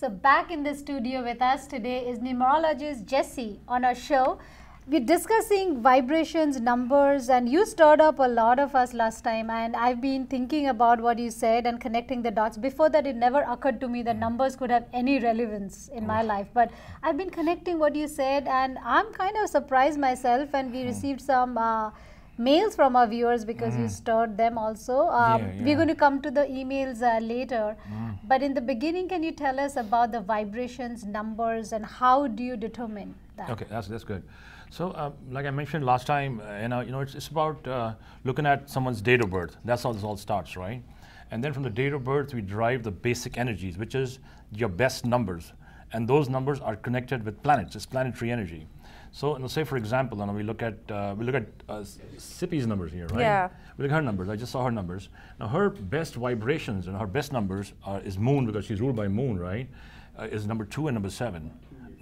So back in the studio with us today is numerologist Jesse on our show. We're discussing vibrations, numbers, and you stirred up a lot of us last time, and I've been thinking about what you said and connecting the dots. Before that, it never occurred to me that numbers could have any relevance in my life, but I've been connecting what you said, and I'm kind of surprised myself, and we received some mails from our viewers because you stirred them also. We're going to come to the emails later, but in the beginning, can you tell us about the vibrations, numbers, and how do you determine that? Okay, that's good. So, like I mentioned last time, it's about looking at someone's date of birth. That's how this all starts, right? And then from the date of birth, we derive the basic energies, which is your best numbers. And those numbers are connected with planets. It's planetary energy. So, say for example, we look at Sippy's numbers here, right? Yeah. We look at her numbers. I just saw her numbers. Now, her best vibrations and her best numbers is Moon, because she's ruled by Moon, right? Is number 2 and number 7.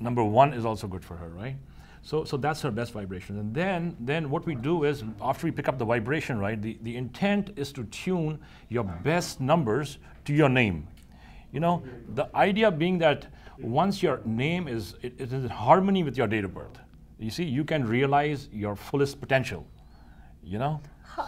Number 1 is also good for her, right? So that's her best vibration. And then what we do is, after we pick up the vibration, right, the intent is to tune your best numbers to your name. You know, the idea being that once your name is in harmony with your date of birth, you see, you can realize your fullest potential, you know?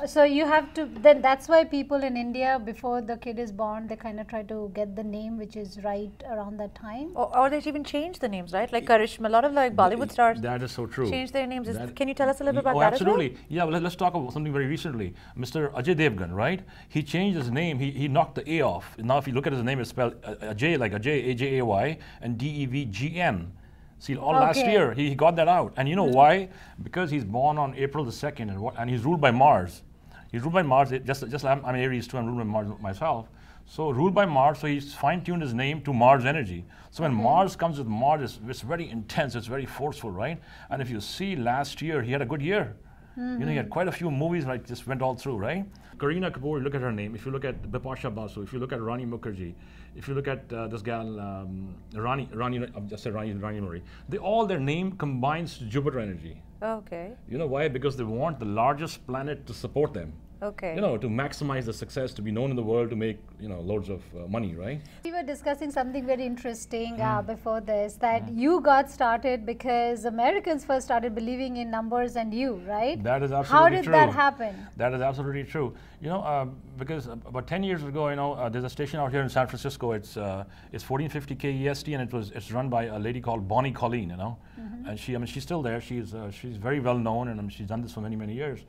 So you have to, then that's why people in India, before the kid is born, they kind of try to get the name which is right around that time. Or they even change the names, right? Like Karishma, a lot of like Bollywood stars. That is so true. Change their names. Can you tell us a little bit about that absolutely. as well? Yeah, well, let's talk about something very recently. Mr. Ajay Devgan, right? He changed his name. He knocked the A off. Now, if you look at his name, it's spelled Ajay, like Ajay, A-J-A-Y, and D-E-V-G-N. See, last year, he got that out. And you know why? Because he's born on April the 2nd, and he's ruled by Mars. He's ruled by Mars, just like I'm Aries too, I'm ruled by Mars myself. So ruled by Mars, so he's fine-tuned his name to Mars energy. So when Mars comes with Mars, it's very intense, it's very forceful, right? And if you see last year, he had a good year. You know, he had quite a few movies like just went all through, right? Kareena Kapoor, look at her name. If you look at Bipasha Basu, if you look at Rani Mukherjee, if you look at this gal, Rani Murray, all their name combines to Jupiter energy. Okay. You know why? Because they want the largest planet to support them. Okay. You know, to maximize the success, to be known in the world, to make, loads of money, right? We were discussing something very interesting before this, that you got started because Americans first started believing in numbers and you, right? That is absolutely true. How did that happen? That is absolutely true. You know, because about 10 years ago, there's a station out here in San Francisco. It's 1450 KEST, and it's run by a lady called Bonnie Colleen, and she's still there. She's very well known, and she's done this for many, many years.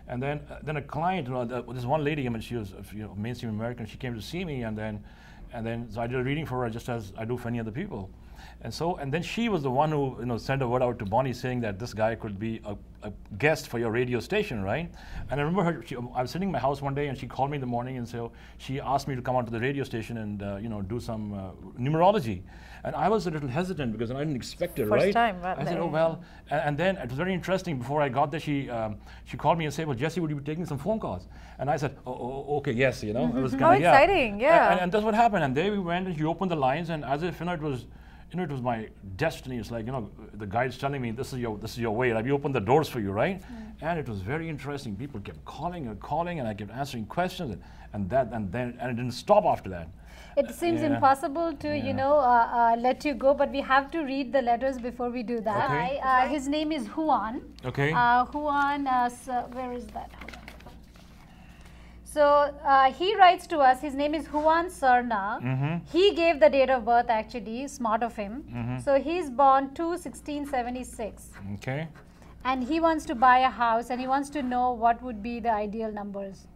And then a client, this one lady, she was mainstream American. She came to see me, and then so I did a reading for her, just as I do for any other people. And then she was the one who sent a word out to Bonnie saying that this guy could be a guest for your radio station, right? And I remember her. I was sitting in my house one day, and she called me in the morning, and so she asked me to come out to the radio station and do some numerology. And I was a little hesitant because I didn't expect it, right? First time, right? I said, oh well. And then it was very interesting. Before I got there, she called me and said, well, Jesse, would you be taking some phone calls? And I said, oh okay, yes, It was kind How of, exciting, yeah. And that's what happened. And there we went, and she opened the lines, and as if it was my destiny. It's like, the guide's telling me this is your way. Like, we opened the doors for you, right? And it was very interesting. People kept calling, and I kept answering questions, and it didn't stop after that. It seems impossible to, let you go, but we have to read the letters before we do that. Okay. His name is Juan. Okay. Juan, where is that? Hold on. So he writes to us, his name is Juan Serna. He gave the date of birth, actually, smart of him. So he's born 2/16/76. Okay. And he wants to buy a house, and he wants to know what would be the ideal numbers.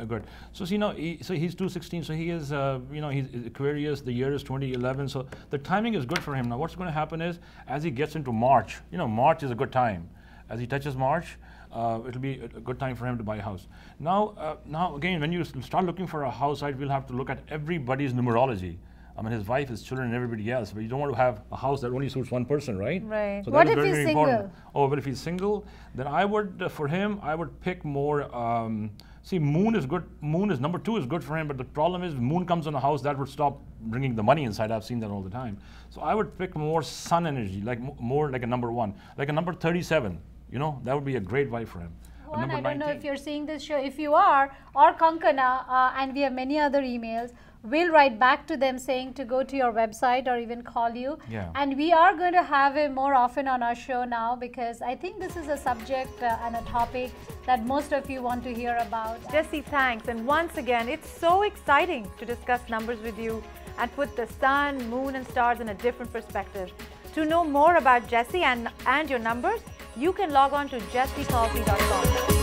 Good. So, he's 216. So he is, he's Aquarius. The year is 2011. So the timing is good for him. Now, what's going to happen is, as he gets into March, March is a good time. As he touches March, it'll be a good time for him to buy a house. Now again, when you start looking for a house, right, we'll have to look at everybody's numerology. I mean, his wife, his children, and everybody else. But you don't want to have a house that only suits one person, right? Right. So What if very, he's very single? important. Oh, but if he's single, then I would, for him, I would pick more. See, Moon is good. Moon is number 2 is good for him. But the problem is, Moon comes in a house that would stop bringing the money inside. I've seen that all the time. So I would pick more Sun energy, like more like a number 1, like a number 37. That would be a great wife for him. one. Number I don't know 19. if you're seeing this show. If you are, or Kankana, and we have many other emails, we'll write back to them saying to go to your website or even call you. Yeah. And we are going to have him more often on our show now, because I think this is a subject and a topic that most of you want to hear about. Jesse, thanks. And once again, it's so exciting to discuss numbers with you and put the sun, moon and stars in a different perspective. To know more about Jesse and your numbers, you can log on to jessekalsi.com.